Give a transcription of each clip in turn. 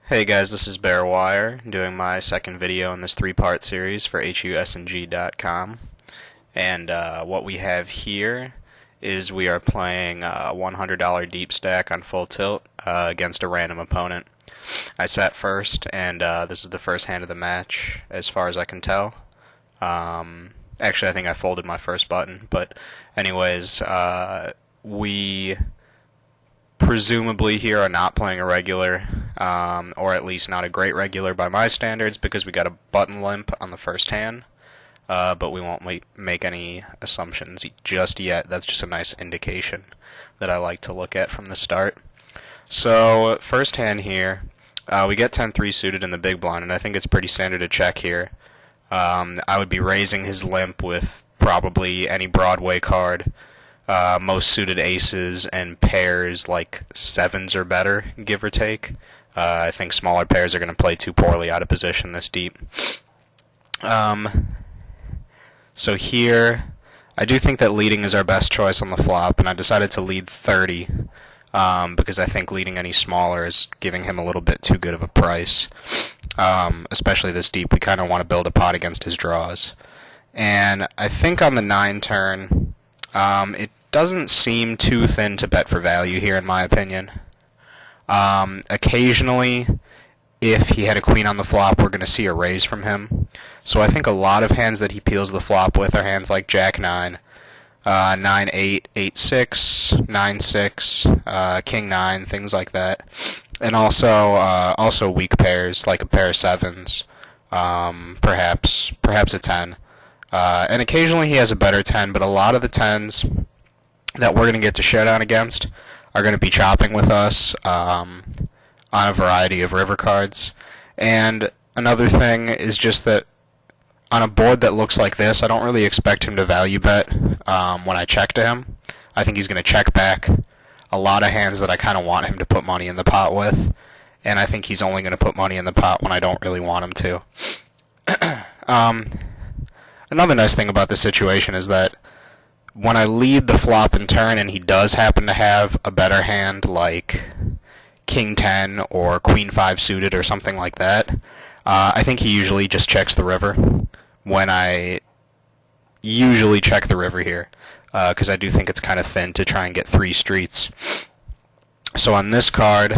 Hey guys, this is Bearwire doing my second video in this three-part series for HUSNG.com. And what we have here is we are playing a $100 deep stack on full tilt against a random opponent. I sat first, and this is the first hand of the match as far as I can tell. Actually, I think I folded my first button, but anyways, we presumably here are not playing a regular, or at least not a great regular by my standards, because we got a button limp on the first hand, but we won't make any assumptions just yet. That's just a nice indication that I like to look at from the start. So first hand here, we get 10-3 suited in the big blind, and I think it's pretty standard to check here. I would be raising his limp with probably any Broadway card, most suited aces and pairs like sevens or better, give or take. I think smaller pairs are going to play too poorly out of position this deep. So here, I do think that leading is our best choice on the flop, and I decided to lead 30 because I think leading any smaller is giving him a little bit too good of a price. Especially this deep, we kind of want to build a pot against his draws. And I think on the 9 turn, it doesn't seem too thin to bet for value here, in my opinion. Occasionally, if he had a queen on the flop, we're going to see a raise from him. So I think a lot of hands that he peels the flop with are hands like Jack 9, 9 8, 8 6, 9 6, King 9, things like that. And also weak pairs like a pair of sevens, perhaps a 10. And occasionally he has a better 10, but a lot of the 10s that we're going to get to showdown against are going to be chopping with us on a variety of river cards. And another thing is just that on a board that looks like this, I don't really expect him to value bet when I check to him. I think he's going to check back a lot of hands that I kind of want him to put money in the pot with, and I think he's only going to put money in the pot when I don't really want him to. Another nice thing about this situation is that when I lead the flop and turn and he does happen to have a better hand like King 10 or Queen 5 suited or something like that, I think he usually just checks the river when I usually check the river here, because I do think it's kind of thin to try and get 3 streets. So on this card,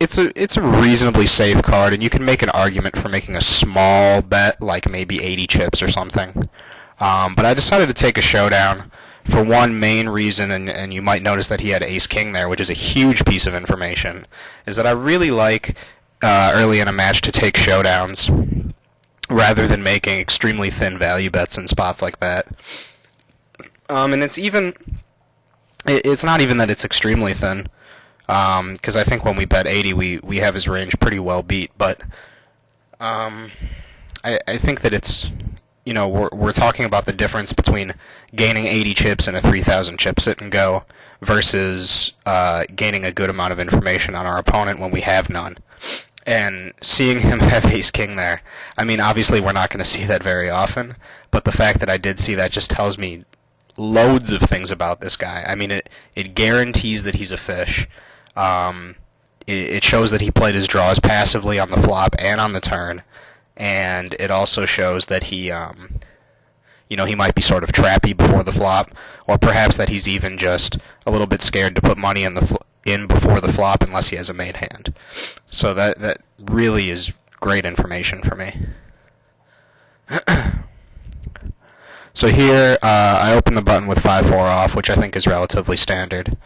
it's a reasonably safe card, and you can make an argument for making a small bet, like maybe 80 chips or something. But I decided to take a showdown for one main reason, and you might notice that he had ace-king there, which is a huge piece of information, is that I really like early in a match to take showdowns rather than making extremely thin value bets in spots like that. And it's not even that it's extremely thin, because I think when we bet 80, we have his range pretty well beat. But I think that it's, we're talking about the difference between gaining 80 chips in a 3,000 chip sit and go versus gaining a good amount of information on our opponent when we have none. And seeing him have ace-king there, I mean, obviously we're not going to see that very often, but the fact that I did see that just tells me loads of things about this guy. I mean, it guarantees that he's a fish. It shows that he played his draws passively on the flop and on the turn, and it also shows that he might be sort of trappy before the flop, or perhaps that he's even just a little bit scared to put money in before the flop unless he has a main hand. So that really is great information for me. So here, I open the button with 5-4 off, which I think is relatively standard.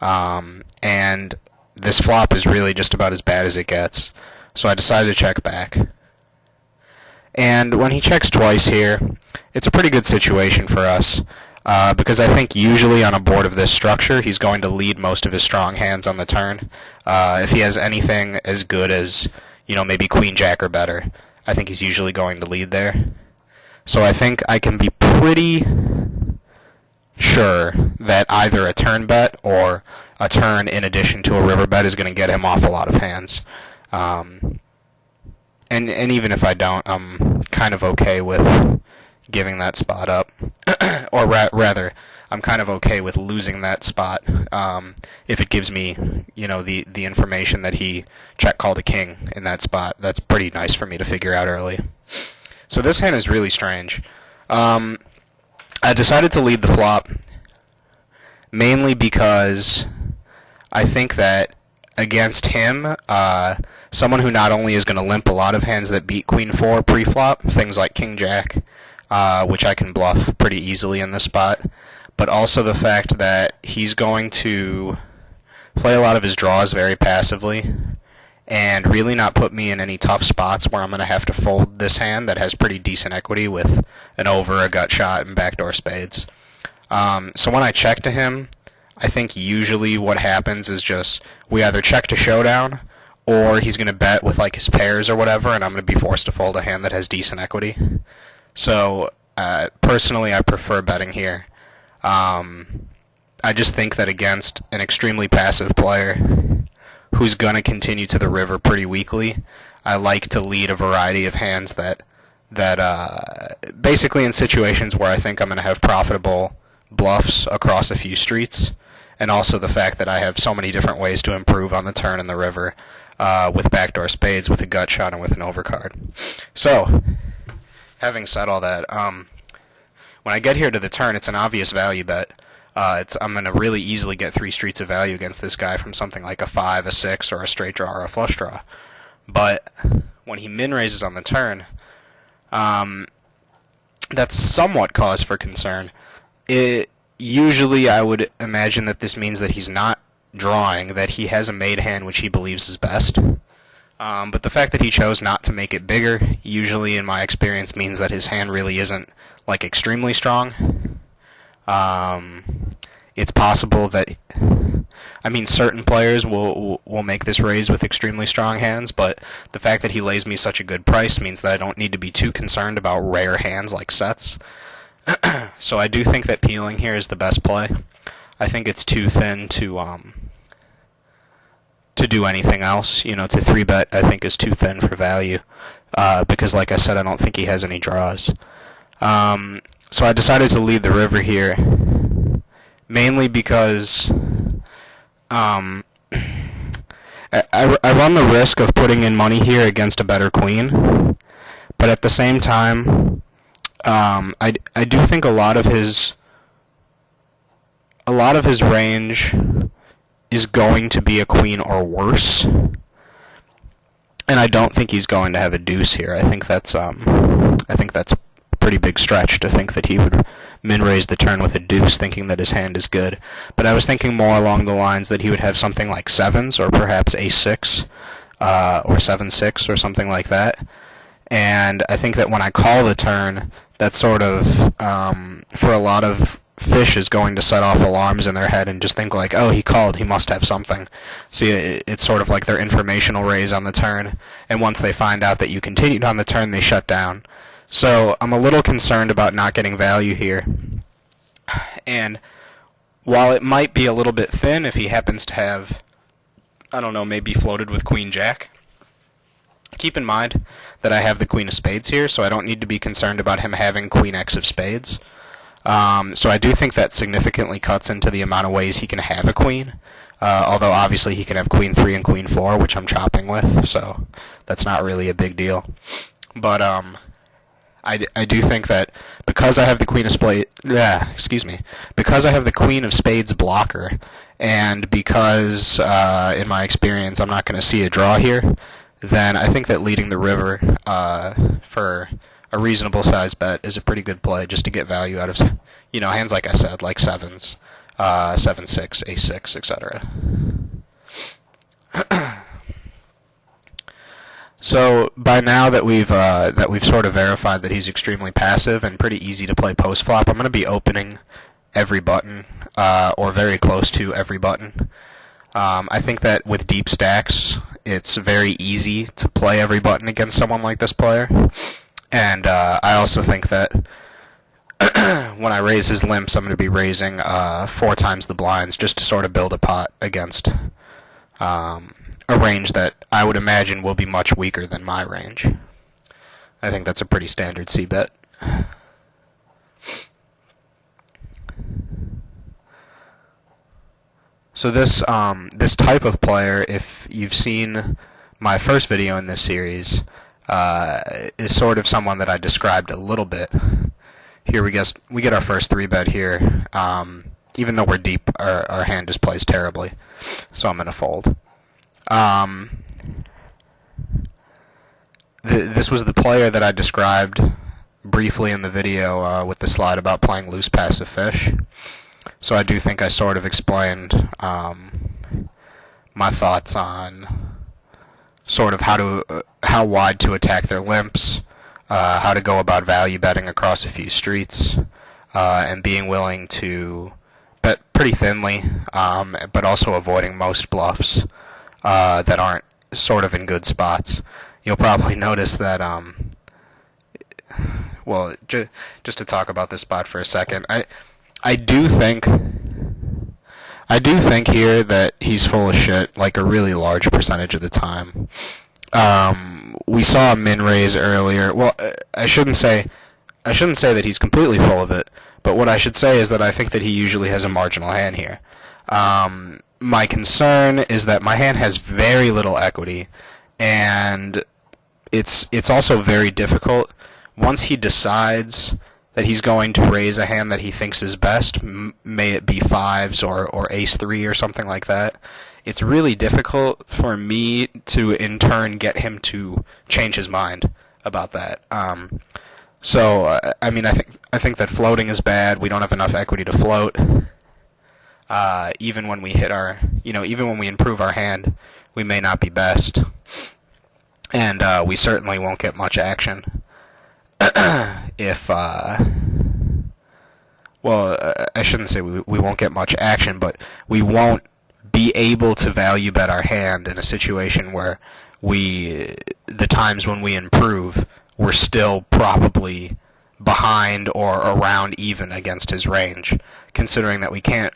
And this flop is really just about as bad as it gets. So I decided to check back. And when he checks twice here, it's a pretty good situation for us, because I think usually on a board of this structure, he's going to lead most of his strong hands on the turn. If he has anything as good as, maybe Queen Jack or better, I think he's usually going to lead there. So I think I can be pretty sure that either a turn bet or a turn in addition to a river bet is going to get him off a lot of hands. And even if I don't, I'm kind of okay with giving that spot up. Or rather, I'm kind of okay with losing that spot if it gives me, the information that he check called a king in that spot. That's pretty nice for me to figure out early. So this hand is really strange. I decided to lead the flop mainly because I think that against him, someone who not only is going to limp a lot of hands that beat Queen 4 pre-flop, things like King Jack, which I can bluff pretty easily in this spot, but also the fact that he's going to play a lot of his draws very passively and really not put me in any tough spots where I'm going to have to fold this hand that has pretty decent equity with an over, a gut shot, and backdoor spades. So when I check to him, I think usually what happens is just we either check to showdown or he's going to bet with like his pairs or whatever, and I'm going to be forced to fold a hand that has decent equity. So personally, I prefer betting here. I just think that against an extremely passive player who's going to continue to the river pretty weakly, I like to lead a variety of hands that basically in situations where I think I'm going to have profitable bluffs across a few streets, and also the fact that I have so many different ways to improve on the turn in the river with backdoor spades, with a gut shot, and with an overcard. So, having said all that, when I get here to the turn, it's an obvious value bet. I'm going to really easily get 3 streets of value against this guy from something like a 5, a 6, or a straight draw, or a flush draw. But when he min-raises on the turn, that's somewhat cause for concern. Usually I would imagine that this means that he's not drawing, that he has a made hand which he believes is best. But the fact that he chose not to make it bigger, usually in my experience, means that his hand really isn't like extremely strong. It's possible that, certain players will make this raise with extremely strong hands, but the fact that he lays me such a good price means that I don't need to be too concerned about rare hands like sets. So I do think that peeling here is the best play. I think it's too thin to do anything else. To 3-bet I think is too thin for value, because like I said, I don't think he has any draws. So I decided to lead the river here, mainly because I run the risk of putting in money here against a better queen, but at the same time, I do think a lot of his range is going to be a queen or worse, and I don't think he's going to have a deuce here. I think that's a pretty big stretch to think that he would min-raise the turn with a deuce, thinking that his hand is good. But I was thinking more along the lines that he would have something like 7s, or perhaps ace-6, or 7-6, or something like that. And I think that when I call the turn, that sort of, for a lot of fish, is going to set off alarms in their head and just think like, oh, he called, he must have something. See, it's sort of like their informational raise on the turn, and once they find out that you continued on the turn, they shut down. So I'm a little concerned about not getting value here. And while it might be a little bit thin if he happens to have, I don't know, maybe floated with Queen Jack, keep in mind that I have the Queen of Spades here, so I don't need to be concerned about him having Queen X of Spades. So I do think that significantly cuts into the amount of ways he can have a queen, although obviously he can have Queen 3 and Queen 4, which I'm chopping with, so that's not really a big deal. But I do think that because I have the Queen of Spades, because I have the Queen of Spades blocker, and because in my experience I'm not going to see a draw here, then I think that leading the river for a reasonable size bet is a pretty good play, just to get value out of hands like I said, like 7s, 7-6, ace-6, etc. So by now that we've sort of verified that he's extremely passive and pretty easy to play post flop, I'm going to be opening every button, or very close to every button. I think that with deep stacks, it's very easy to play every button against someone like this player, and I also think that when I raise his limps, I'm going to be raising 4 times the blinds just to sort of build a pot against a range that I would imagine will be much weaker than my range. I think that's a pretty standard C bet. So this type of player, if you've seen my first video in this series, is sort of someone that I described a little bit. Here we get our first 3-bet here. Even though we're deep, our hand just plays terribly, so I'm going to fold. This was the player that I described briefly in the video with the slide about playing loose passive fish. So I do think I sort of explained my thoughts on sort of how wide to attack their limps, how to go about value betting across a few streets, and being willing to bet pretty thinly, but also avoiding most bluffs that aren't sort of in good spots. You'll probably notice that, well, just to talk about this spot for a second, I do think here that he's full of shit, like a really large percentage of the time. We saw a min raise earlier. Well, I shouldn't say that he's completely full of it, but what I should say is that I think that he usually has a marginal hand here. My concern is that my hand has very little equity, and it's also very difficult once he decides that he's going to raise a hand that he thinks is best, may it be fives or ace-3 or something like that. It's really difficult for me to, in turn, get him to change his mind about that. So, I mean, I think that floating is bad. We don't have enough equity to float. Even when we hit our, even when we improve our hand, we may not be best. And we certainly won't get much action. If, well, I shouldn't say we won't get much action, but we won't be able to value bet our hand in a situation where the times when we improve, we're still probably behind or around even against his range, considering that we can't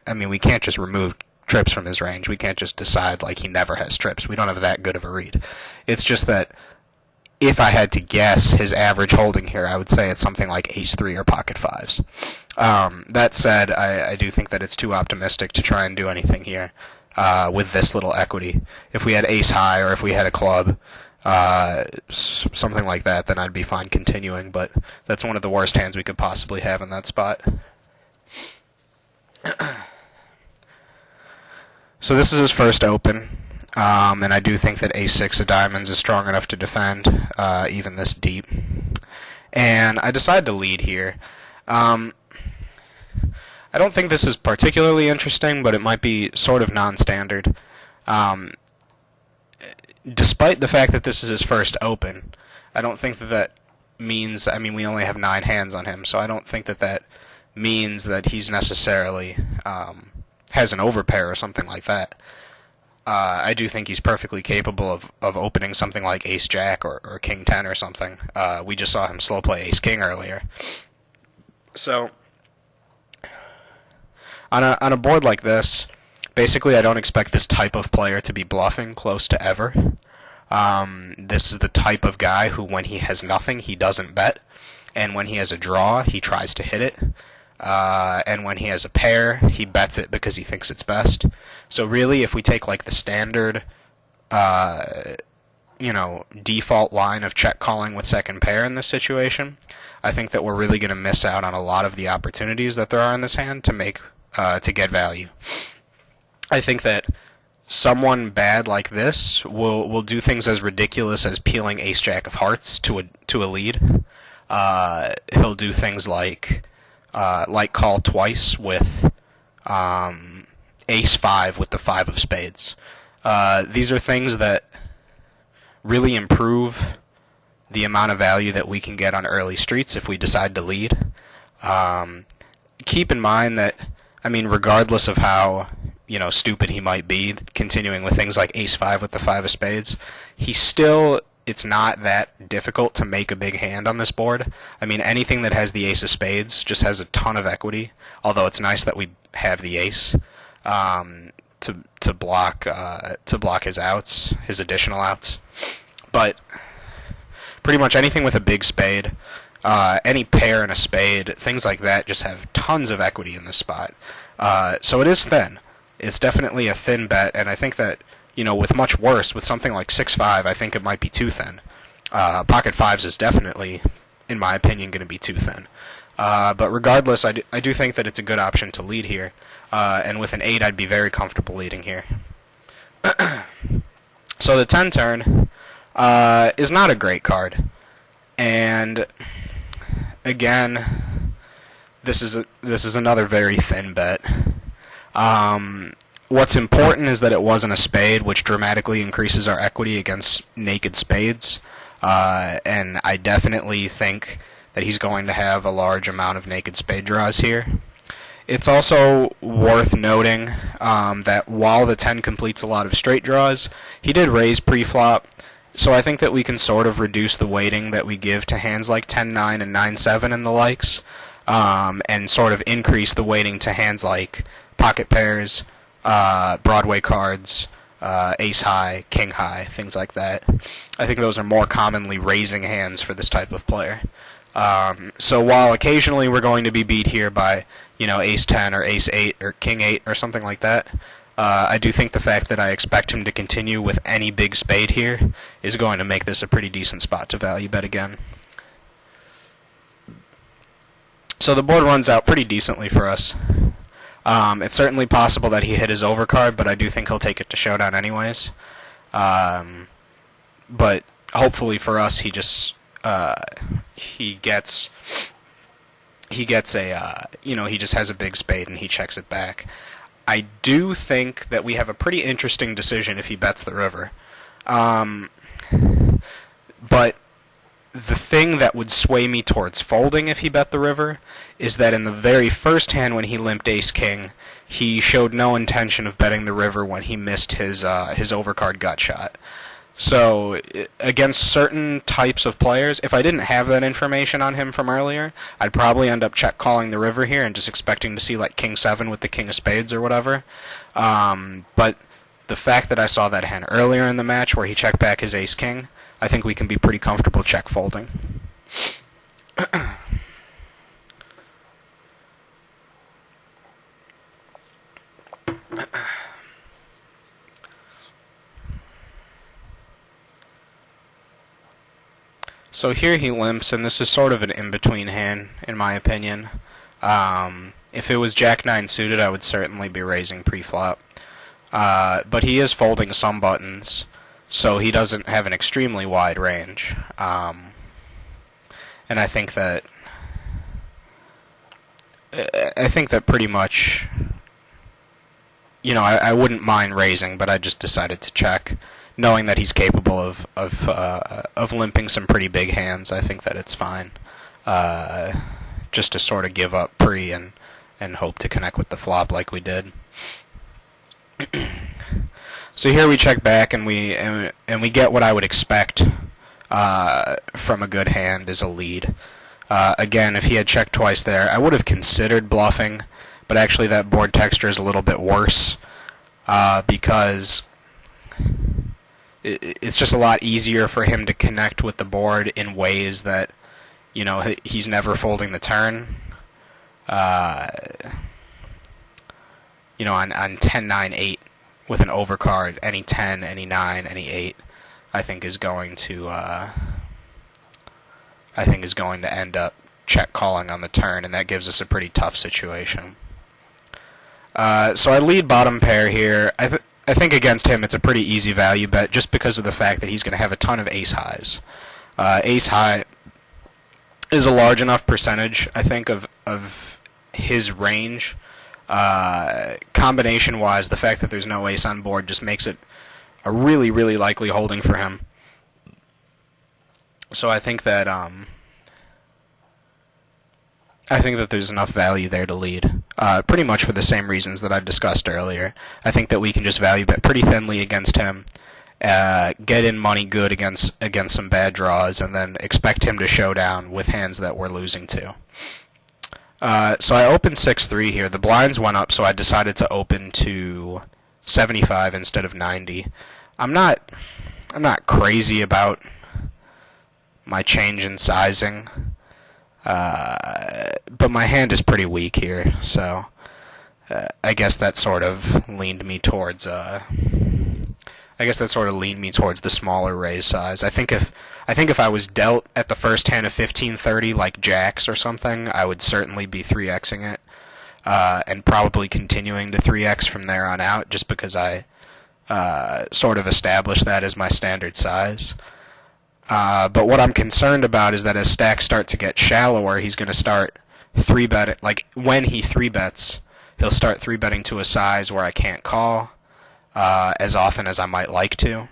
just remove trips from his range. We can't just decide like he never has trips. We don't have that good of a read. It's just that if I had to guess his average holding here, I would say it's something like ace-3 or pocket fives. That said, I do think that it's too optimistic to try and do anything here with this little equity. If we had ace-high or if we had a club, something like that, then I'd be fine continuing, but that's one of the worst hands we could possibly have in that spot. So this is his first open. And I do think that ace-6 of diamonds is strong enough to defend, even this deep. And I decided to lead here. I don't think this is particularly interesting, but it might be sort of non-standard. Despite the fact that this is his first open, I don't think that means, we only have 9 hands on him, so I don't think that means that he's necessarily has an overpair or something like that. I do think he's perfectly capable of opening something like ace-jack or king-10 or something. We just saw him slow play ace-king earlier. So, on a board like this, basically I don't expect this type of player to be bluffing close to ever. This is the type of guy who, when he has nothing, he doesn't bet. And when he has a draw, he tries to hit it. And when he has a pair, he bets it because he thinks it's best. So really, if we take like the standard, default line of check calling with second pair in this situation, I think that we're really going to miss out on a lot of the opportunities that there are in this hand to get value. I think that someone bad like this will do things as ridiculous as peeling ace-jack of hearts to a lead. He'll do things like call twice with ace-5 with the 5 of spades. These are things that really improve the amount of value that we can get on early streets if we decide to lead. Keep in mind that, regardless of how stupid he might be, continuing with things like ace-5 with the 5 of spades, it's not that difficult to make a big hand on this board. Anything that has the ace of spades just has a ton of equity, although it's nice that we have the ace to block his outs, his additional outs. But pretty much anything with a big spade, any pair and a spade, things like that just have tons of equity in this spot. So it is thin. it's definitely a thin bet, and I think that, with much worse, with something like 6-5, I think it might be too thin. Pocket fives is definitely, in my opinion, going to be too thin. But regardless, I do think that it's a good option to lead here, and with an 8, I'd be very comfortable leading here. So the 10 turn is not a great card, and again, this is another very thin bet. What's important is that it wasn't a spade, which dramatically increases our equity against naked spades, and I definitely think that he's going to have a large amount of naked spade draws here. It's also worth noting that while the 10 completes a lot of straight draws, he did raise pre-flop, so I think that we can sort of reduce the weighting that we give to hands like 10-9 and 9-7 and the likes, and sort of increase the weighting to hands like pocket pairs, Broadway cards, ace high, king high, things like that. I think those are more commonly raising hands for this type of player. So while occasionally we're going to be beat here by, ace 10 or ace 8 or king 8 or something like that, I do think the fact that I expect him to continue with any big spade here is going to make this a pretty decent spot to value bet again. So the board runs out pretty decently for us. It's certainly possible that he hit his overcard, but I do think he'll take it to showdown anyways. But hopefully for us, he just he gets a he just has a big spade and he checks it back. I do think that we have a pretty interesting decision if he bets the river. But the thing that would sway me towards folding if he bet the river is that in the very first hand when he limped ace-king, he showed no intention of betting the river when he missed his overcard gut shot. So against certain types of players, if I didn't have that information on him from earlier, I'd probably end up check calling the river here and just expecting to see like king 7 with the king of spades or whatever. But the fact that I saw that hand earlier in the match where he checked back his ace-king, I think we can be pretty comfortable check folding. So here he limps, and this is sort of an in-between hand, in my opinion. If it was Jack-9 suited, I would certainly be raising pre-flop. But he is folding some buttons, so he doesn't have an extremely wide range. And I think that pretty much, I wouldn't mind raising, but I just decided to check, knowing that he's capable of limping some pretty big hands. I think that it's fine, just to sort of give up pre and hope to connect with the flop like we did. So here we check back and we get what I would expect from a good hand is a lead. Again, if he had checked twice there, I would have considered bluffing, but actually that board texture is a little bit worse because it's just a lot easier for him to connect with the board in ways that, he's never folding the turn. On 10-9-8 with an overcard, any 10, any 9, any 8, I think is going to end up check calling on the turn, and that gives us a pretty tough situation. So I lead bottom pair here. I think against him it's a pretty easy value bet just because of the fact that he's going to have a ton of ace highs. Ace high is a large enough percentage, I think, of his range. Combination-wise, the fact that there's no ace on board just makes it a really, really likely holding for him. So I think that there's enough value there to lead, pretty much for the same reasons that I discussed earlier. I think that we can just value bet pretty thinly against him, get in money good against some bad draws, and then expect him to show down with hands that we're losing to. So I opened 6-3 here. The blinds went up, so I decided to open to 75 instead of 90. I'm not crazy about my change in sizing, but my hand is pretty weak here, so I guess that sort of leaned me towards the smaller raise size. I think if I was dealt at the first hand of 15-30 like jacks or something, I would certainly be 3xing it, and probably continuing to 3x from there on out, just because I sort of established that as my standard size. But what I'm concerned about is that as stacks start to get shallower, he's going to start 3-betting. Like, when he 3-bets, he'll start 3-betting to a size where I can't call as often as I might like to.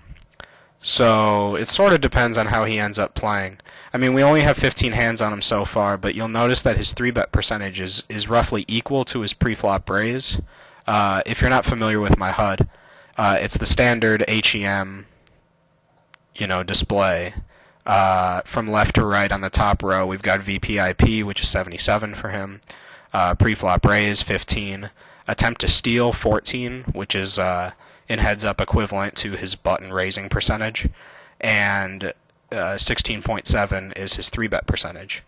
So it sort of depends on how he ends up playing. I mean, we only have 15 hands on him so far, but you'll notice that his 3-bet percentage is roughly equal to his pre-flop raise. If you're not familiar with my HUD, it's the standard HEM, display. From left to right on the top row, we've got VPIP, which is 77 for him. Pre-flop raise, 15. Attempt to steal, 14, which is in HeadsUp equivalent to his button raising percentage. And 16.7 is his 3-bet percentage.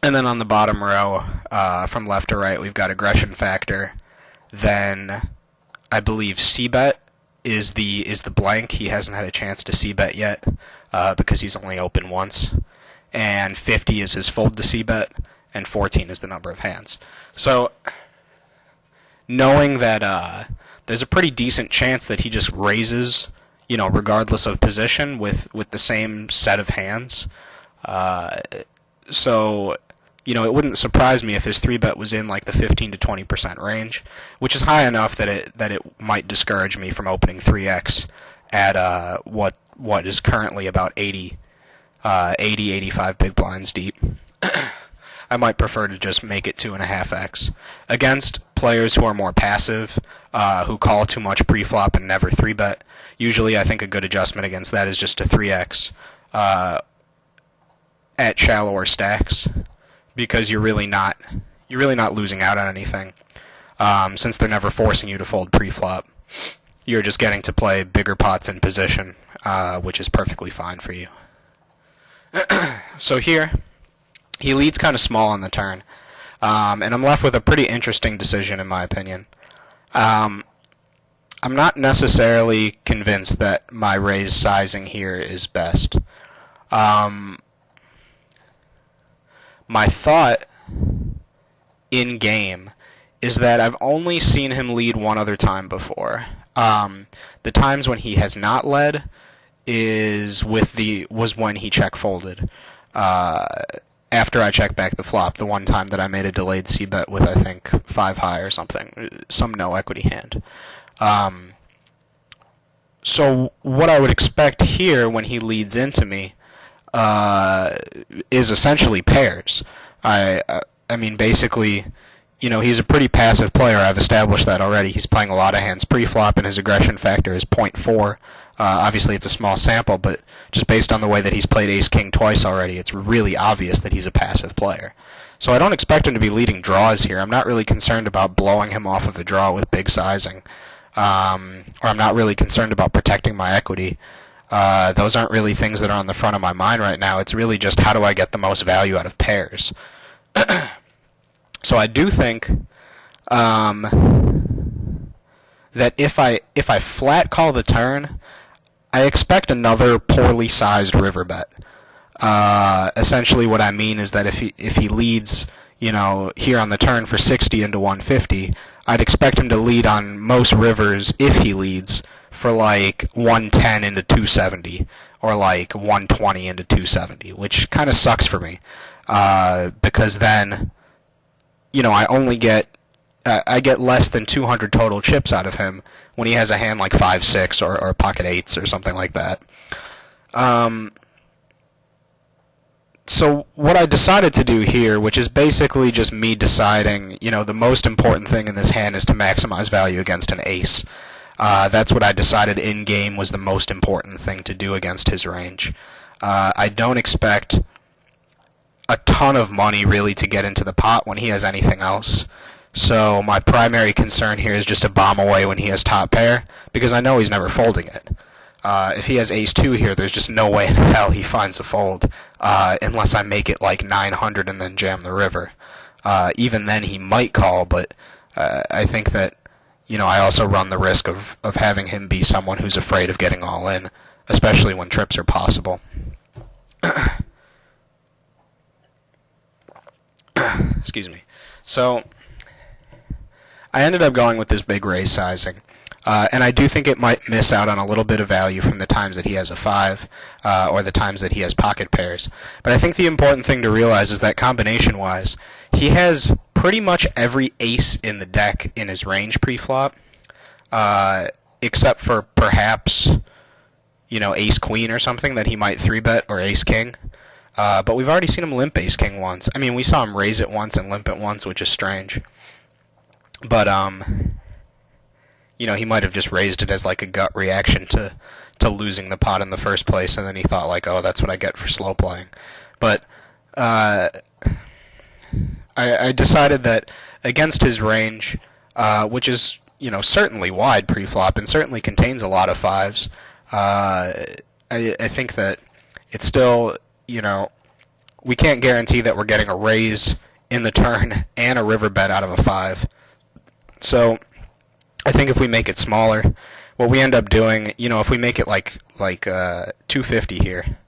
And then on the bottom row, from left to right, we've got aggression factor. Then I believe C-bet is the blank. He hasn't had a chance to C-bet yet because he's only open once. And 50 is his fold to C-bet, and 14 is the number of hands. So knowing that there's a pretty decent chance that he just raises, regardless of position with the same set of hands. So, it wouldn't surprise me if his 3-bet was in like the 15 to 20% range, which is high enough that it might discourage me from opening 3x at what is currently about 85 big blinds deep. I might prefer to just make it 2.5x. Against players who are more passive, who call too much pre-flop and never 3-bet, usually I think a good adjustment against that is just to 3x at shallower stacks, because you're really not losing out on anything, since they're never forcing you to fold pre-flop. You're just getting to play bigger pots in position, which is perfectly fine for you. So here, he leads kind of small on the turn, and I'm left with a pretty interesting decision in my opinion. I'm not necessarily convinced that my raise sizing here is best. My thought in-game is that I've only seen him lead one other time before. The times when he has not led was when he check-folded. After I checked back the flop, the one time that I made a delayed c-bet with, I think, 5 high or something, some no-equity hand. So what I would expect here when he leads into me is essentially pairs. I mean, basically, he's a pretty passive player. I've established that already. He's playing a lot of hands pre-flop, and his aggression factor is 0.4. Obviously, it's a small sample, but just based on the way that he's played ace-king twice already, it's really obvious that he's a passive player. So I don't expect him to be leading draws here. I'm not really concerned about blowing him off of a draw with big sizing. Or I'm not really concerned about protecting my equity. Those aren't really things that are on the front of my mind right now. It's really just how do I get the most value out of pairs. So I do think that if I flat call the turn, I expect another poorly sized river bet. Essentially what I mean is that if he leads, here on the turn for 60 into 150, I'd expect him to lead on most rivers, if he leads, for like 110 into 270, or like 120 into 270, which kind of sucks for me, because then, I only get less than 200 total chips out of him when he has a hand like 5-6 or pocket 8s or something like that. So what I decided to do here, which is basically just me deciding, the most important thing in this hand is to maximize value against an ace. That's what I decided in-game was the most important thing to do against his range. I don't expect a ton of money really to get into the pot when he has anything else. So my primary concern here is just to bomb away when he has top pair, because I know he's never folding it. If he has ace-2 here, there's just no way in hell he finds a fold, unless I make it like 900 and then jam the river. Even then he might call, but I think that, I also run the risk of having him be someone who's afraid of getting all in, especially when trips are possible. Excuse me. So I ended up going with this big raise sizing. And I do think it might miss out on a little bit of value from the times that he has a 5 or the times that he has pocket pairs. But I think the important thing to realize is that combination-wise, he has pretty much every ace in the deck in his range pre-flop, except for perhaps, ace-queen or something that he might 3-bet, or ace-king. But we've already seen him limp ace-king once. I mean, we saw him raise it once and limp it once, which is strange. But, he might have just raised it as like a gut reaction to losing the pot in the first place, and then he thought like, oh, that's what I get for slow playing. But I decided that against his range, which is certainly wide pre-flop and certainly contains a lot of 5s, I think that it's still we can't guarantee that we're getting a raise in the turn and a river bet out of a 5. So I think if we make it smaller, what we end up doing, if we make it like 250 here,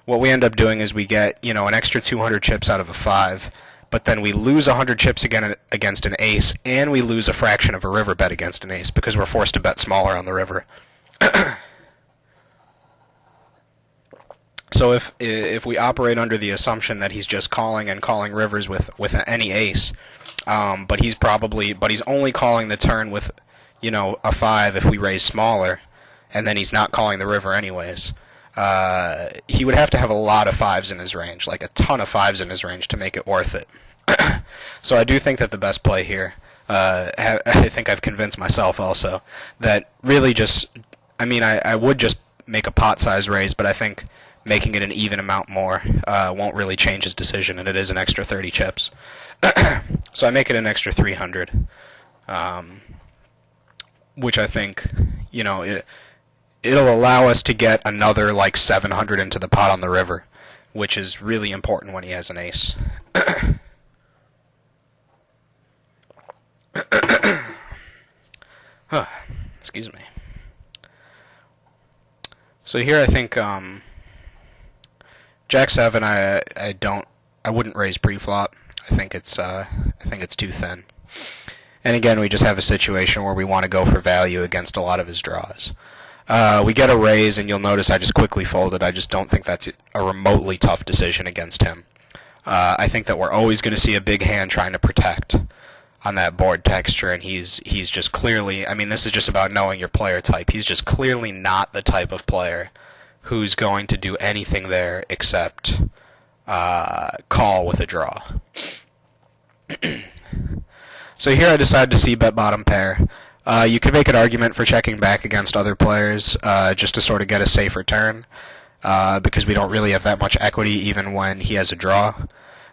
what we end up doing is we get, an extra 200 chips out of a 5, but then we lose 100 chips again against an ace, and we lose a fraction of a river bet against an ace because we're forced to bet smaller on the river. So if we operate under the assumption that he's just calling and calling rivers with any ace, but he's only calling the turn with a 5 if we raise smaller, and then he's not calling the river anyways, he would have to have a lot of 5s in his range, like a ton of 5s in his range to make it worth it. So I do think that the best play here, I think I've convinced myself also, that really I would just make a pot size raise, but I think making it an even amount more won't really change his decision, and it is an extra 30 chips. So I make it an extra 300. Which I think, it'll allow us to get another like 700 into the pot on the river, which is really important when he has an ace. Excuse me. So here I think Jack 7 I wouldn't raise pre-flop. I think it's too thin. And again, we just have a situation where we want to go for value against a lot of his draws. We get a raise, and you'll notice I just quickly folded. I just don't think that's a remotely tough decision against him. I think that we're always going to see a big hand trying to protect on that board texture, and he's just clearly, this is just about knowing your player type. He's just clearly not the type of player who's going to do anything there except call with a draw. So here I decided to c-bet bottom pair. You could make an argument for checking back against other players just to sort of get a safer turn because we don't really have that much equity even when he has a draw.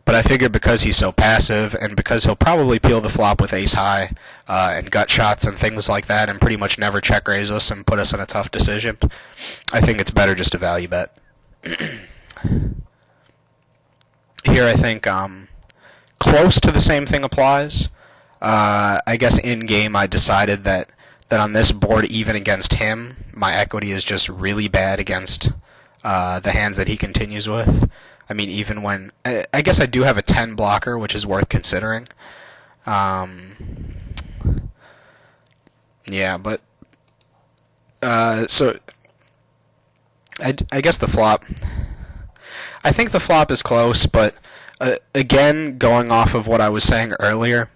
But I figured because he's so passive and because he'll probably peel the flop with ace high and gut shots and things like that and pretty much never check raise us and put us in a tough decision, I think it's better just to value bet. Here I think close to the same thing applies. I guess in-game I decided that on this board, even against him, my equity is just really bad against the hands that he continues with. Even when... I guess I do have a 10 blocker, which is worth considering. Yeah, but... so... I guess the flop... I think the flop is close, but... again, going off of what I was saying earlier,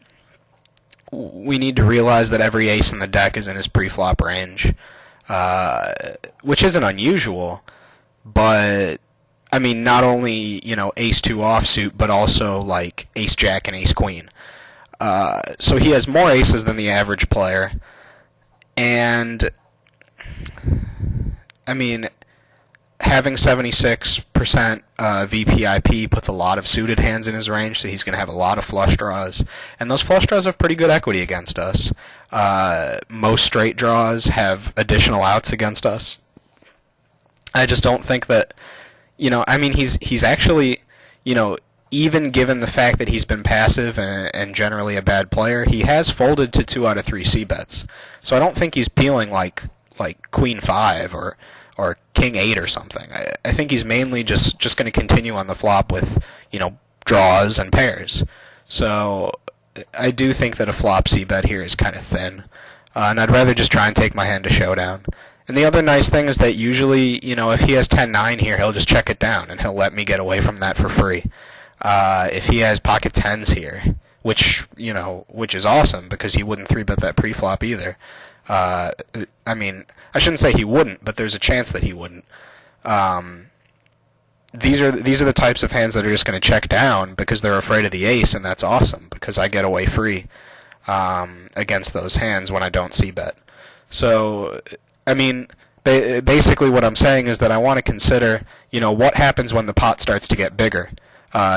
we need to realize that every ace in the deck is in his pre-flop range, which isn't unusual, but... not only, ace-2 offsuit, but also, like, ace-jack and ace-queen. So he has more aces than the average player, and, having 76% VPIP puts a lot of suited hands in his range, so he's going to have a lot of flush draws, and those flush draws have pretty good equity against us. Most straight draws have additional outs against us. I just don't think that... he's actually, even given the fact that he's been passive and generally a bad player, he has folded to 2 out of 3 c-bets. So I don't think he's peeling like Queen 5 or King 8 or something. I think he's mainly just going to continue on the flop with, draws and pairs. So I do think that a flop c-bet here is kind of thin. And I'd rather just try and take my hand to showdown. And the other nice thing is that usually, if he has 10-9 here, he'll just check it down, and he'll let me get away from that for free. If he has pocket 10s here, which is awesome, because he wouldn't 3-bet that pre-flop either. I shouldn't say he wouldn't, but there's a chance that he wouldn't. These are the types of hands that are just going to check down because they're afraid of the ace, and that's awesome, because I get away free against those hands when I don't c-bet. So, basically what I'm saying is that I want to consider, what happens when the pot starts to get bigger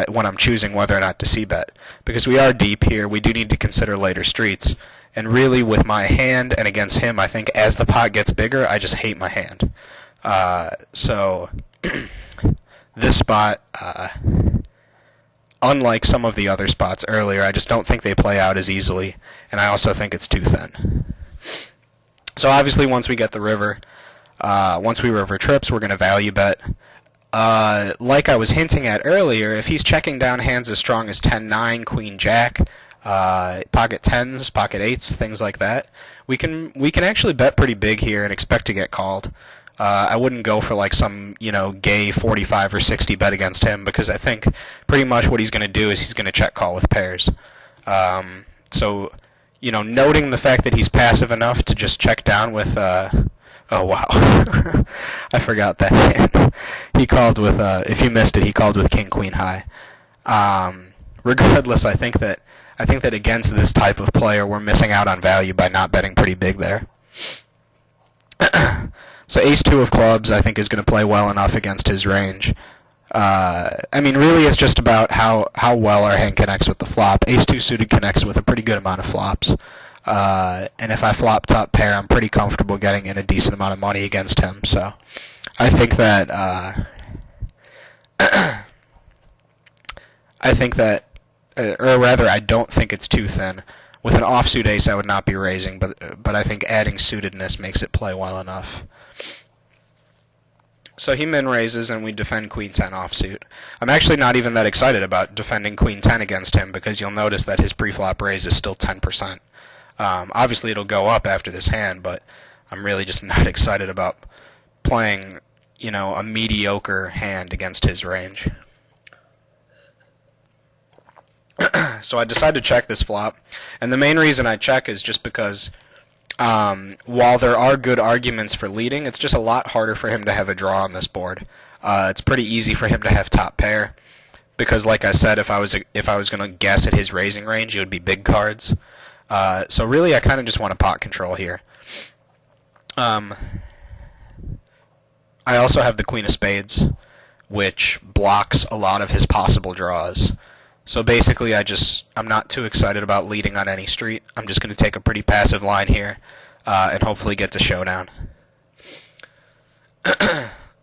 when I'm choosing whether or not to c-bet. Because we are deep here, we do need to consider later streets. And really, with my hand and against him, I think as the pot gets bigger, I just hate my hand. So, this spot, unlike some of the other spots earlier, I just don't think they play out as easily, and I also think it's too thin. So obviously, once we get the river, once we river trips, we're going to value bet. Like I was hinting at earlier, if he's checking down hands as strong as 10-9, Queen Jack, pocket 10s, pocket 8s, things like that, we can actually bet pretty big here and expect to get called. I wouldn't go for like some, gay 45 or 60 bet against him, because I think pretty much what he's going to do is he's going to check call with pairs. So, noting the fact that he's passive enough to just check down with, oh wow, I forgot that hand. He called with, if you missed it, he called with King Queen High. Regardless, I think that against this type of player, we're missing out on value by not betting pretty big there. So Ace-2 of clubs, I think, is going to play well enough against his range. Really, it's just about how well our hand connects with the flop. Ace-2 suited connects with a pretty good amount of flops. And if I flop top pair, I'm pretty comfortable getting in a decent amount of money against him. So I think that I don't think it's too thin. With an offsuit ace, I would not be raising, but I think adding suitedness makes it play well enough. So he min raises, and we defend Queen 10 offsuit. I'm actually not even that excited about defending Queen 10 against him, because you'll notice that his pre-flop raise is still 10%. Obviously, it'll go up after this hand, but I'm really just not excited about playing, a mediocre hand against his range. So I decide to check this flop, and the main reason I check is just because while there are good arguments for leading, it's just a lot harder for him to have a draw on this board. It's pretty easy for him to have top pair, because like I said, if I was going to guess at his raising range, it would be big cards. So really, I kind of just want to pot control here. I also have the Queen of Spades, which blocks a lot of his possible draws. So basically, I'm not too excited about leading on any street. I'm just going to take a pretty passive line here and hopefully get to showdown.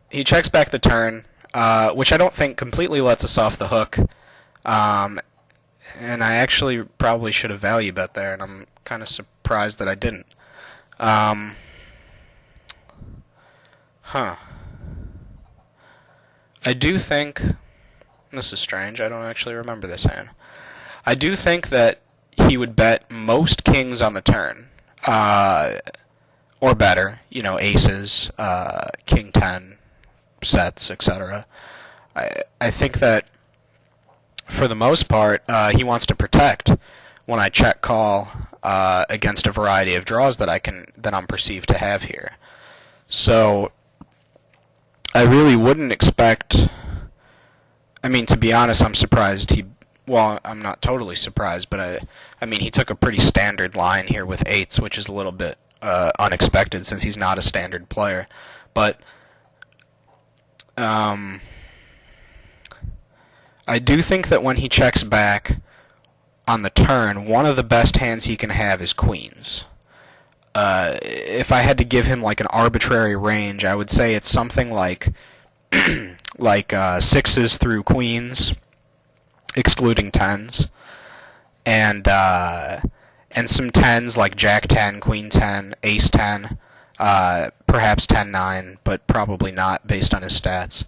He checks back the turn, which I don't think completely lets us off the hook. And I actually probably should have value bet there, and I'm kind of surprised that I didn't. I do think... This is strange. I don't actually remember this hand. I do think that he would bet most kings on the turn, or better, aces, king 10, sets, etc. I think that for the most part, he wants to protect when I check call against a variety of draws that I'm perceived to have here. So I really wouldn't expect. To be honest, I'm surprised I'm not totally surprised, but he took a pretty standard line here with eights, which is a little bit unexpected since he's not a standard player. But I do think that when he checks back on the turn, one of the best hands he can have is queens. If I had to give him like an arbitrary range, I would say it's something like sixes through queens, excluding tens, and some tens like Jack 10, Queen 10, Ace 10, perhaps 10-9, but probably not based on his stats.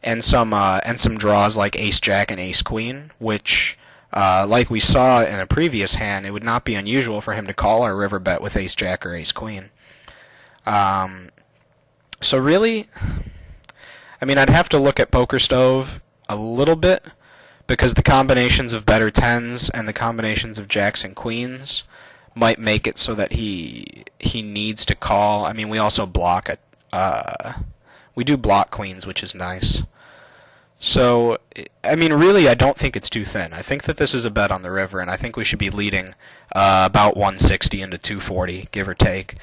and some draws like Ace Jack and Ace Queen, which, like we saw in a previous hand, it would not be unusual for him to call our river bet with Ace Jack or Ace Queen. So really, I mean, I'd have to look at Poker Stove a little bit, because the combinations of better tens and the combinations of jacks and queens might make it so that he needs to call. I mean, we also block it. We do block queens, which is nice. So, I mean, really, I don't think it's too thin. I think that this is a bet on the river, and I think we should be leading about 160 into 240, give or take,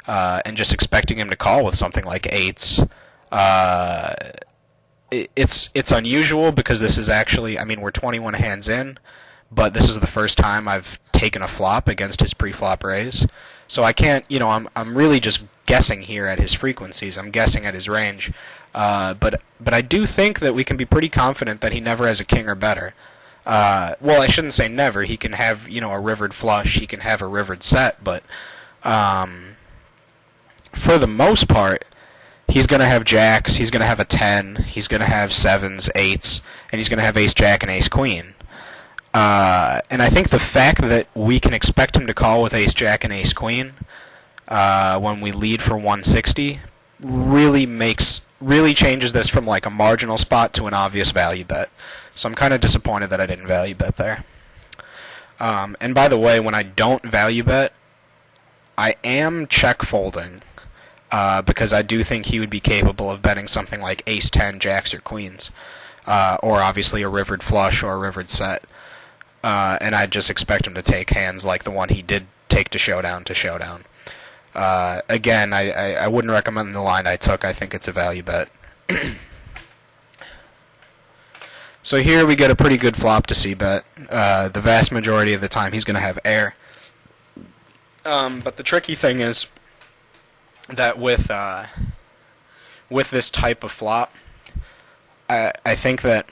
and just expecting him to call with something like eights. It's unusual because this is actually, I mean, we're 21 hands in, but this is the first time I've taken a flop against his pre-flop raise. So I can't, I'm really just guessing here at his frequencies. I'm guessing at his range. But I do think that we can be pretty confident that he never has a king or better. Well, I shouldn't say never. He can have, a rivered flush. He can have a rivered set. But for the most part, he's going to have jacks. He's going to have a 10. He's going to have sevens, eights, and he's going to have ace jack and ace queen. And I think the fact that we can expect him to call with ace jack and ace queen when we lead for 160 really changes this from like a marginal spot to an obvious value bet. So I'm kind of disappointed that I didn't value bet there. And by the way, when I don't value bet, I am check folding because I do think he would be capable of betting something like ace 10, jacks, or queens, or obviously a rivered flush or a rivered set. And I just expect him to take hands like the one he did take to showdown. Again, I wouldn't recommend the line I took. I think it's a value bet. So here we get a pretty good flop to c-bet. The vast majority of the time he's going to have air. But the tricky thing is that with this type of flop, I think that,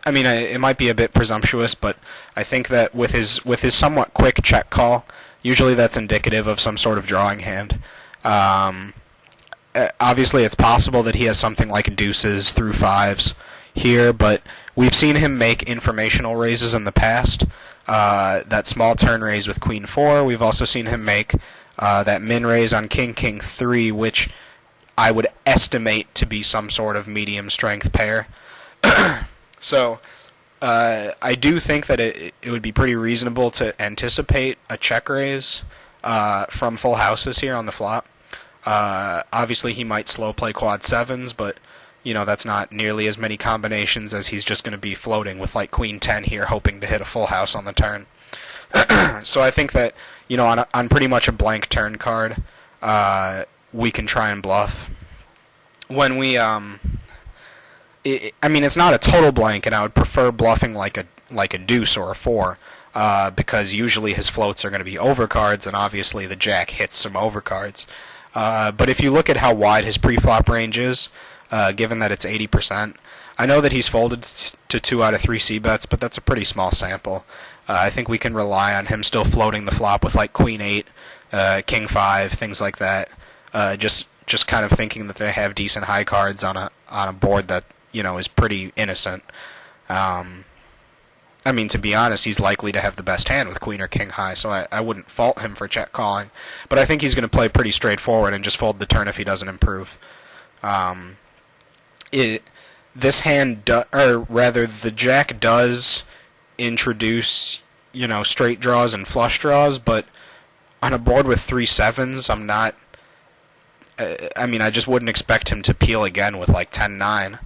I mean, it might be a bit presumptuous, but I think that with his somewhat quick check call, usually that's indicative of some sort of drawing hand. Obviously, it's possible that he has something like deuces through fives here, but we've seen him make informational raises in the past. That small turn raise with queen 4. We've also seen him make that min raise on king 3, which I would estimate to be some sort of medium strength pair. So I do think that it would be pretty reasonable to anticipate a check raise from full houses here on the flop. Obviously, he might slow play quad sevens, but that's not nearly as many combinations as he's just going to be floating with like queen 10 here, hoping to hit a full house on the turn. So I think that on pretty much a blank turn card, we can try and bluff. When we I mean, it's not a total blank, and I would prefer bluffing like a deuce or a 4, because usually his floats are going to be overcards, and obviously the jack hits some overcards. But if you look at how wide his pre-flop range is, given that it's 80%, I know that he's folded to 2 out of 3 c-bets, but that's a pretty small sample. I think we can rely on him still floating the flop with like queen 8, king 5, things like that. Just kind of thinking that they have decent high cards on a board that is pretty innocent. I mean, to be honest, he's likely to have the best hand with queen or king high, so I wouldn't fault him for check calling. But I think he's going to play pretty straightforward and just fold the turn if he doesn't improve. This hand, or rather, the jack does introduce, straight draws and flush draws, but on a board with 3 sevens, I'm not. I mean, I just wouldn't expect him to peel again with like 10-9.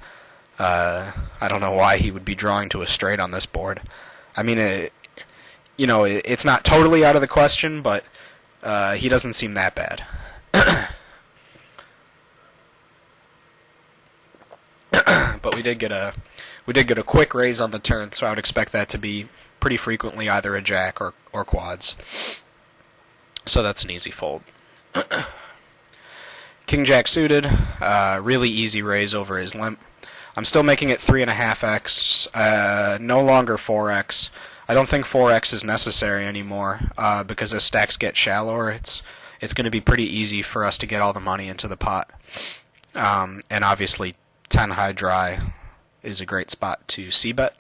I don't know why he would be drawing to a straight on this board. I mean, it's not totally out of the question, but he doesn't seem that bad. But we did get a quick raise on the turn, so I would expect that to be pretty frequently either a jack or quads. So that's an easy fold. King jack suited, really easy raise over his limp. I'm still making it 3.5x, no longer 4x. I don't think 4x is necessary anymore because as stacks get shallower, it's going to be pretty easy for us to get all the money into the pot. And obviously 10 high dry is a great spot to c-bet,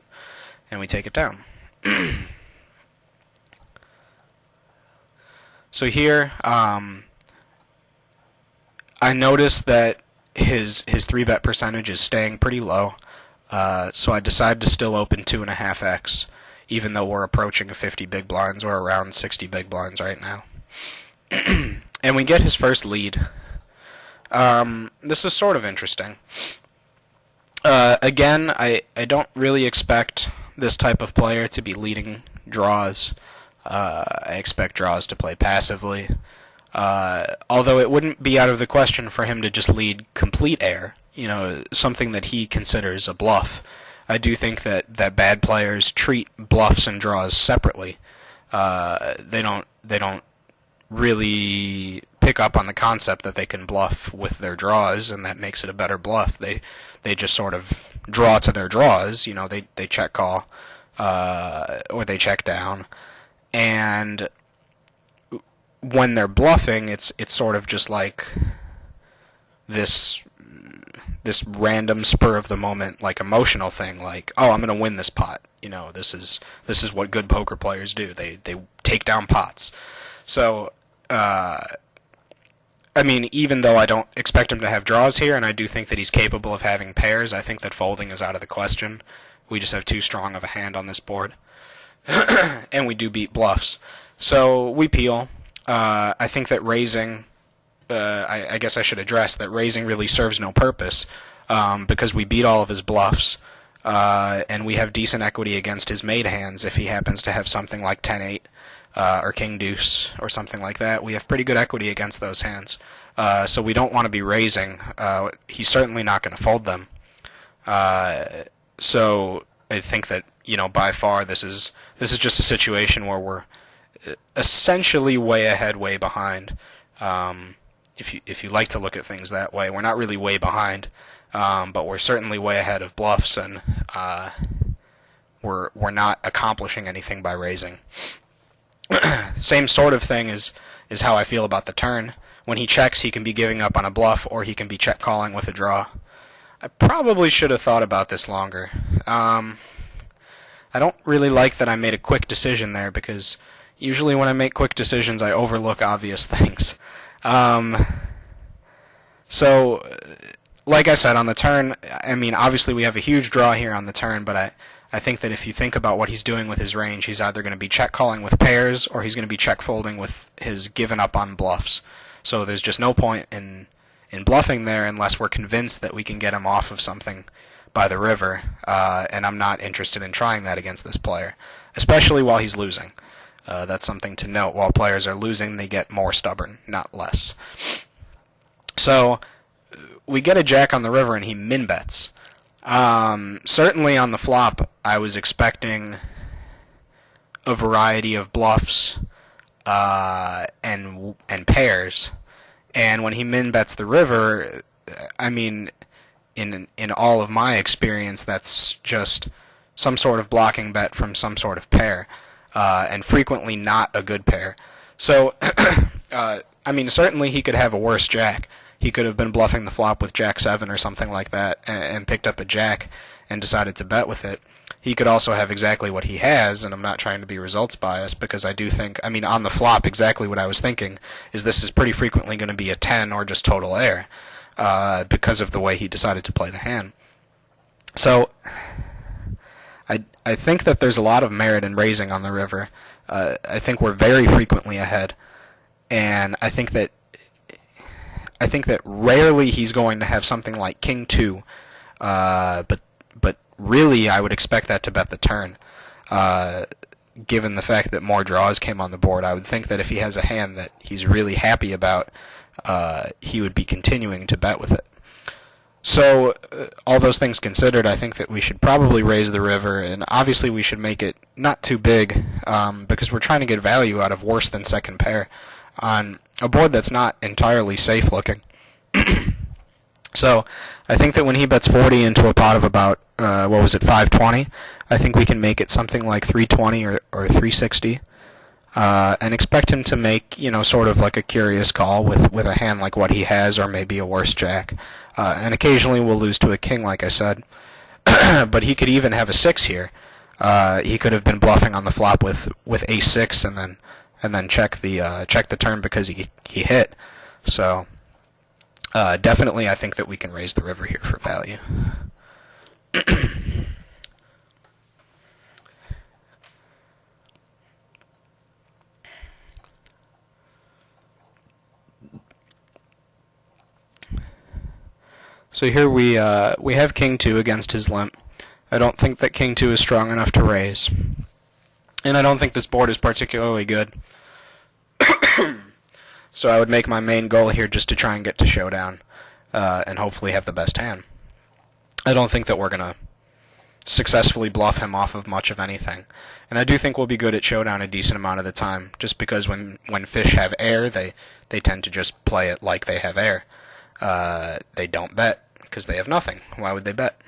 and we take it down. So here, I noticed that his 3-bet percentage is staying pretty low, so I decided to still open 2.5x, even though we're approaching 50 big blinds. We're around 60 big blinds right now. And we get his first lead. This is sort of interesting. Again, I don't really expect this type of player to be leading draws. I expect draws to play passively. Although it wouldn't be out of the question for him to just lead complete air, something that he considers a bluff. I do think that bad players treat bluffs and draws separately. They don't really pick up on the concept that they can bluff with their draws, and that makes it a better bluff. They just sort of draw to their draws. They check call or they check down, and when they're bluffing, it's sort of just like this random spur of the moment, like emotional thing, like, oh, I'm gonna win this pot. This is what good poker players do. They take down pots. So I mean, even though I don't expect him to have draws here, and I do think that he's capable of having pairs, I think that folding is out of the question. We just have too strong of a hand on this board. And we do beat bluffs. So we peel. I think that raising, I guess I should address that raising really serves no purpose because we beat all of his bluffs, and we have decent equity against his made hands if he happens to have something like 10-8 or king-deuce or something like that. We have pretty good equity against those hands, so we don't want to be raising. He's certainly not going to fold them. So I think that by far this is just a situation where we're essentially way ahead, way behind. If you like to look at things that way, we're not really way behind, but we're certainly way ahead of bluffs, and we're not accomplishing anything by raising. Same sort of thing is how I feel about the turn. When he checks, he can be giving up on a bluff, or he can be check calling with a draw. I probably should have thought about this longer. I don't really like that I made a quick decision there, because usually when I make quick decisions, I overlook obvious things. So, like I said, on the turn, I mean, obviously we have a huge draw here on the turn, but I think that if you think about what he's doing with his range, he's either going to be check calling with pairs, or he's going to be check folding with his given up on bluffs. So there's just no point in bluffing there unless we're convinced that we can get him off of something by the river, and I'm not interested in trying that against this player, especially while he's losing. That's something to note. While players are losing, they get more stubborn, not less. So we get a jack on the river, and he min-bets. Certainly on the flop, I was expecting a variety of bluffs and pairs, and when he min-bets the river, I mean, in all of my experience, that's just some sort of blocking bet from some sort of pair, and frequently not a good pair. So, I mean, certainly he could have a worse jack. He could have been bluffing the flop with Jack 7 or something like that, and picked up a jack and decided to bet with it. He could also have exactly what he has, and I'm not trying to be results biased, because I do think, I mean, on the flop, exactly what I was thinking is this is pretty frequently going to be a 10 or just total air, because of the way he decided to play the hand. So, I think that there's a lot of merit in raising on the river. I think we're very frequently ahead, and I think that rarely he's going to have something like King 2, but really I would expect that to bet the turn. Given the fact that more draws came on the board, I would think that if he has a hand that he's really happy about, he would be continuing to bet with it. So, all those things considered, I think that we should probably raise the river, and obviously we should make it not too big, because we're trying to get value out of worse than second pair on a board that's not entirely safe looking. So I think that when he bets 40 into a pot of about, 520, I think we can make it something like 320 or 360. And expect him to make, sort of like a curious call with a hand like what he has, or maybe a worse jack. And occasionally we'll lose to a king, like I said. But he could even have a 6 here. He could have been bluffing on the flop with ace-6 and then check the turn because he hit. So definitely I think that we can raise the river here for value. So here we have King 2 against his limp. I don't think that King 2 is strong enough to raise. And I don't think this board is particularly good. So I would make my main goal here just to try and get to showdown and hopefully have the best hand. I don't think that we're going to successfully bluff him off of much of anything. And I do think we'll be good at showdown a decent amount of the time, just because when fish have air, they tend to just play it like they have air. They don't bet because they have nothing. Why would they bet?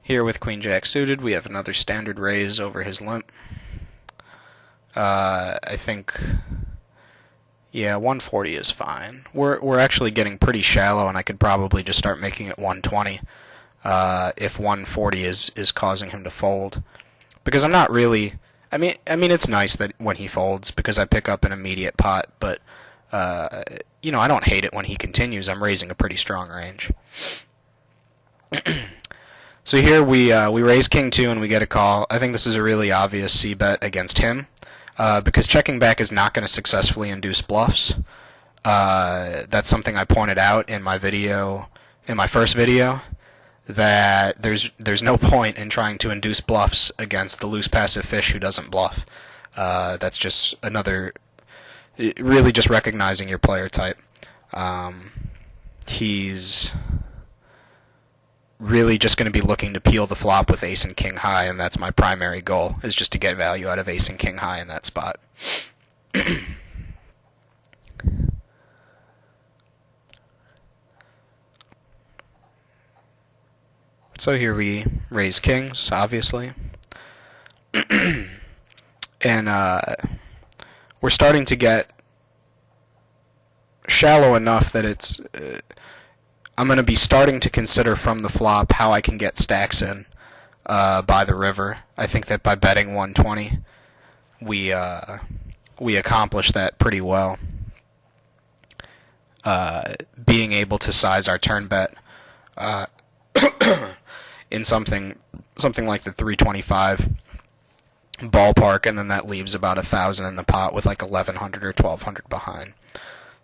Here with Queen Jack suited, we have another standard raise over his limp. I think, yeah, 140 is fine. We're actually getting pretty shallow, and I could probably just start making it 120 if 140 is causing him to fold. Because I'm not really, I mean it's nice that when he folds because I pick up an immediate pot, but I don't hate it when he continues. I'm raising a pretty strong range. So here we raise King 2 and we get a call. I think this is a really obvious c-bet against him because checking back is not going to successfully induce bluffs. That's something I pointed out in my first video, that there's no point in trying to induce bluffs against the loose passive fish who doesn't bluff. That's just really just recognizing your player type. He's really just going to be looking to peel the flop with ace and king high, and that's my primary goal, is just to get value out of ace and king high in that spot. So here we raise kings, obviously. And we're starting to get shallow enough that it's... I'm going to be starting to consider from the flop how I can get stacks in by the river. I think that by betting 120, we accomplish that pretty well. Being able to size our turn bet in something like the 325 ballpark, and then that leaves about 1,000 in the pot with like 1,100 or 1,200 behind.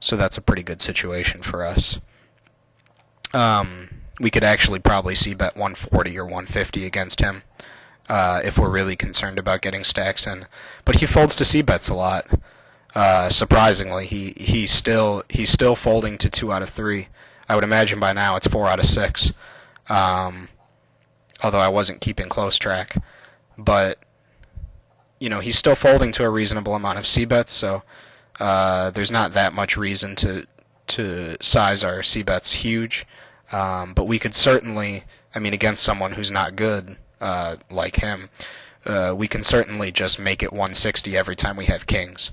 So that's a pretty good situation for us. We could actually probably c-bet 140 or 150 against him if we're really concerned about getting stacks in. But he folds to c-bets a lot. Surprisingly, he's still folding to 2 out of 3. I would imagine by now it's 4 out of 6. Although I wasn't keeping close track. But he's still folding to a reasonable amount of c-bets, so there's not that much reason to size our c-bets huge. But we could certainly, against someone who's not good, like him, we can certainly just make it 160 every time we have kings,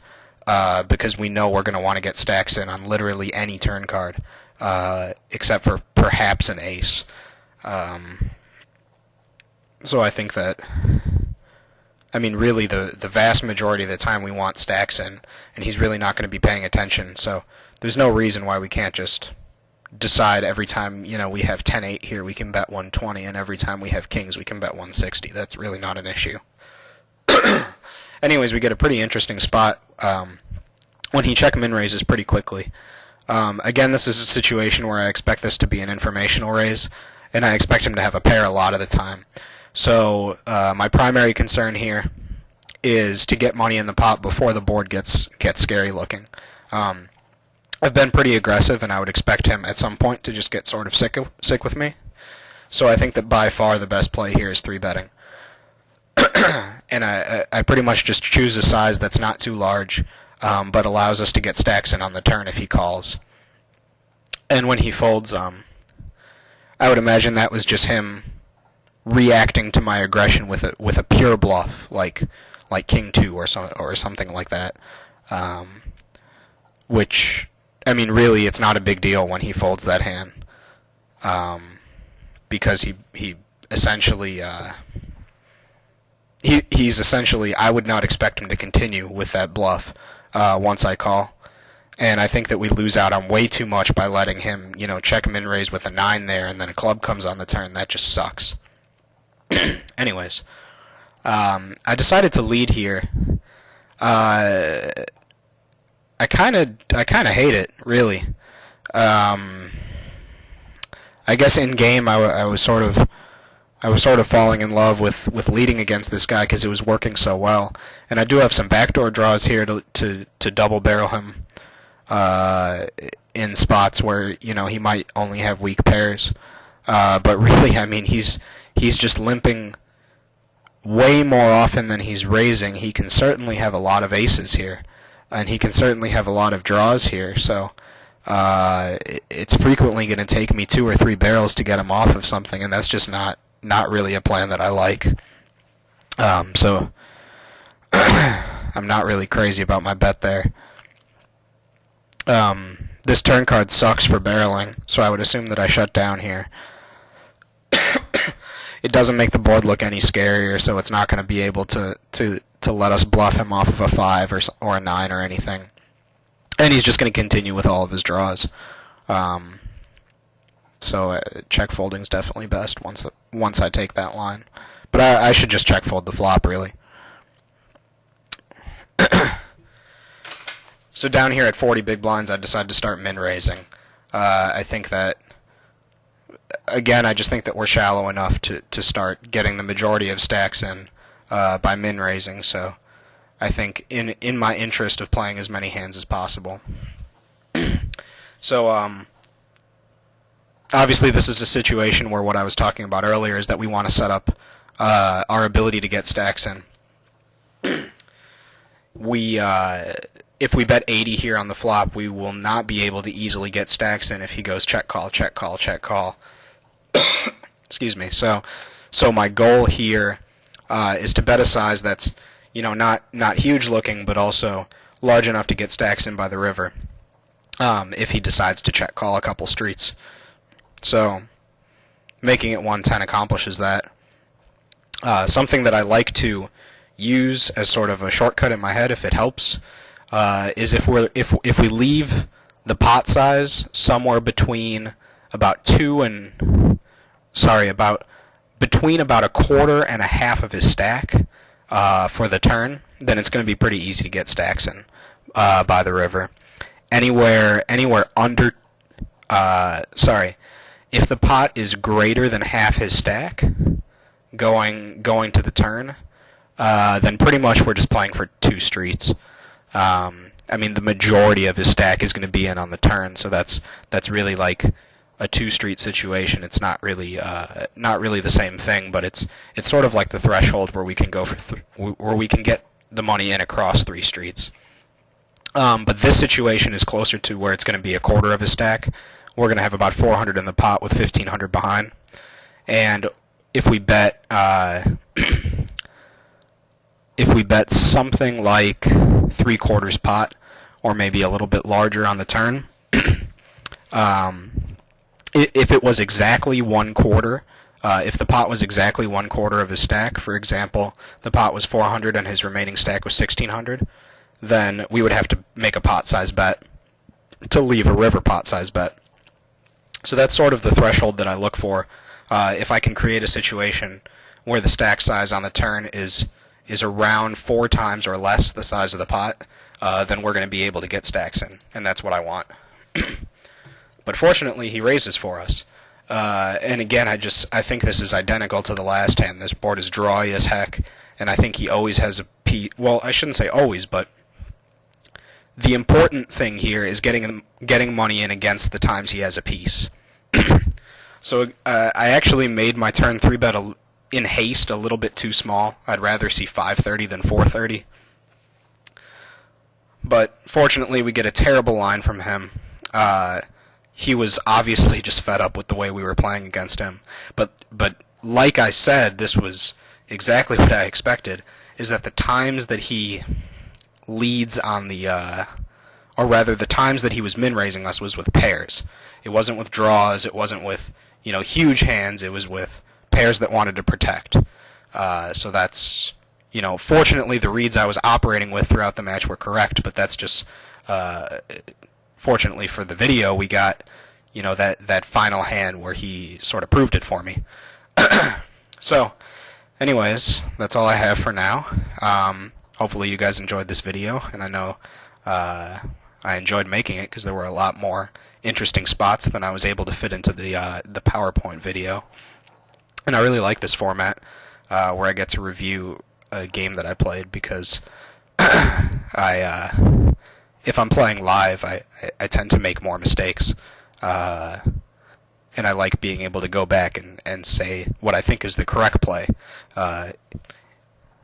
because we know we're going to want to get stacks in on literally any turn card, except for perhaps an ace. So I think that, really the vast majority of the time we want stacks in, and he's really not going to be paying attention, so there's no reason why we can't just decide every time we have 10-8 here we can bet 120, and every time we have kings we can bet 160. That's really not an issue. Anyways, we get a pretty interesting spot when he check min raises pretty quickly. Again, this is a situation where I expect this to be an informational raise, and I expect him to have a pair a lot of the time. So my primary concern here is to get money in the pot before the board gets scary looking. I've been pretty aggressive, and I would expect him at some point to just get sort of sick with me. So I think that by far the best play here is 3-betting. and I pretty much just choose a size that's not too large, but allows us to get stacks in on the turn if he calls. And when he folds, I would imagine that was just him reacting to my aggression with a pure bluff, like King 2 or something like that. Which, I mean, really, it's not a big deal when he folds that hand, because he essentially he's essentially, I would not expect him to continue with that bluff once I call. And I think that we lose out on way too much by letting him, check min raise with a 9 there, and then a club comes on the turn. That just sucks. Anyways, I decided to lead here. I kind of hate it, really. I guess in game I was sort of falling in love with leading against this guy because it was working so well, and I do have some backdoor draws here to double barrel him in spots where he might only have weak pairs, but really, I mean, he's just limping way more often than he's raising. He can certainly have a lot of aces here, and he can certainly have a lot of draws here, so it's frequently going to take me 2 or 3 barrels to get him off of something, and that's just not really a plan that I like. So I'm not really crazy about my bet there. This turn card sucks for barreling, so I would assume that I shut down here. It doesn't make the board look any scarier, so it's not going to be able to let us bluff him off of a 5 or a 9 or anything. And he's just going to continue with all of his draws. So check folding's definitely best once I take that line. But I should just check fold the flop, really. So down here at 40 big blinds, I decided to start min raising. I think that, again, I just think that we're shallow enough to start getting the majority of stacks in by min raising. So I think in my interest of playing as many hands as possible. So obviously this is a situation where what I was talking about earlier is that we want to set up our ability to get stacks in. If we bet 80 here on the flop, we will not be able to easily get stacks in if he goes check call, check call, check call. Excuse me. So my goal here is to bet a size that's not huge looking, but also large enough to get stacks in by the river. If he decides to check call a couple streets. So making it 110 accomplishes that. Something that I like to use as sort of a shortcut in my head, if it helps, is if we leave the pot size somewhere between about between about a quarter and a half of his stack for the turn, then it's going to be pretty easy to get stacks in by the river. Anywhere under, if the pot is greater than half his stack going to the turn, then pretty much we're just playing for 2 streets. I mean, the majority of his stack is going to be in on the turn, so that's really like a 2-street situation. It's not really the same thing, but it's sort of like the threshold where we can go where we can get the money in across 3 streets. But this situation is closer to where it's going to be a quarter of his stack. We're going to have about 400 in the pot with 1,500 behind, and if we bet something like 3/4 pot, or maybe a little bit larger on the turn, if it was exactly 1/4, if the pot was exactly 1/4 of his stack, for example, the pot was 400 and his remaining stack was 1,600, then we would have to make a pot size bet to leave a river pot size bet. So that's sort of the threshold that I look for. If I can create a situation where the stack size on the turn is around 4 times or less the size of the pot, then we're going to be able to get stacks in, and that's what I want. But fortunately, he raises for us. And again, I think this is identical to the last hand. This board is drawy as heck, and I think he always has a piece. Well, I shouldn't say always, but the important thing here is getting money in against the times he has a piece. So I actually made my turn 3 bet in haste, a little bit too small. I'd rather see 530 than 430. But fortunately, we get a terrible line from him. He was obviously just fed up with the way we were playing against him. But like I said, this was exactly what I expected, is that the times that he leads on the, or rather the times that he was min-raising us was with pairs. It wasn't with draws, it wasn't with, huge hands, it was with pairs that wanted to protect. So that's, fortunately the reads I was operating with throughout the match were correct, but that's just, fortunately for the video, we got, that final hand where he sort of proved it for me. So, anyways, that's all I have for now. Hopefully you guys enjoyed this video, and I know I enjoyed making it because there were a lot more interesting spots than I was able to fit into the PowerPoint video. And I really like this format where I get to review a game that I played because if I'm playing live, I tend to make more mistakes. And I like being able to go back and say what I think is the correct play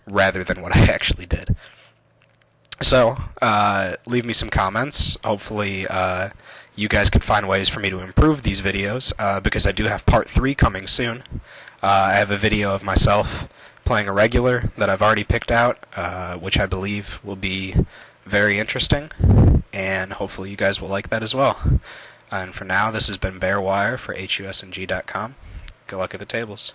rather than what I actually did. So, leave me some comments. Hopefully, you guys can find ways for me to improve these videos, because I do have part 3 coming soon. I have a video of myself playing a regular that I've already picked out, which I believe will be very interesting, and hopefully you guys will like that as well. And for now, this has been Bearwire for HUSNG.com. Good luck at the tables.